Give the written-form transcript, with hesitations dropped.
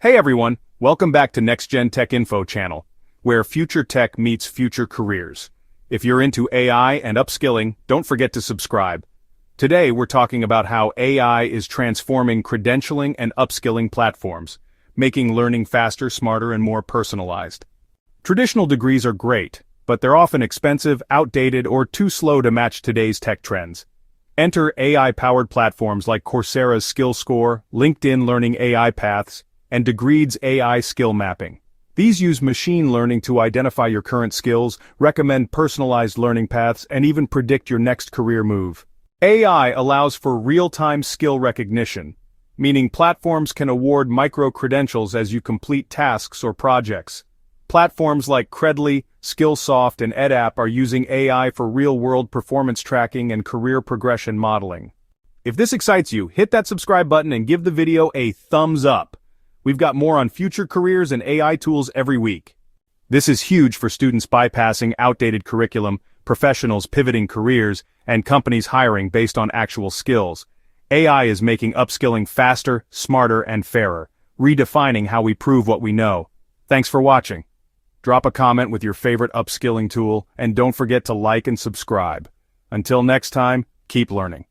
Hey everyone, welcome back to Next Gen Tech Info channel, where future tech meets future careers. If you're into AI and upskilling, don't forget to subscribe. Today we're talking about how AI is transforming credentialing and upskilling platforms, making learning faster, smarter, and more personalized. Traditional degrees are great, but they're often expensive, outdated, or too slow to match today's tech trends. Enter AI-powered platforms like Coursera's SkillScore, LinkedIn Learning AI Paths, and Degreed's AI Skill Mapping. These use machine learning to identify your current skills, recommend personalized learning paths, and even predict your next career move. AI allows for real-time skill recognition, meaning platforms can award micro-credentials as you complete tasks or projects. Platforms like Credly, Skillsoft, and EdApp are using AI for real-world performance tracking and career progression modeling. If this excites you, hit that subscribe button and give the video a thumbs up. We've got more on future careers and AI tools every week. This is huge for students bypassing outdated curriculum, professionals pivoting careers, and companies hiring based on actual skills. AI is making upskilling faster, smarter, and fairer, redefining how we prove what we know. Thanks for watching. Drop a comment with your favorite upskilling tool, and don't forget to like and subscribe. Until next time, keep learning.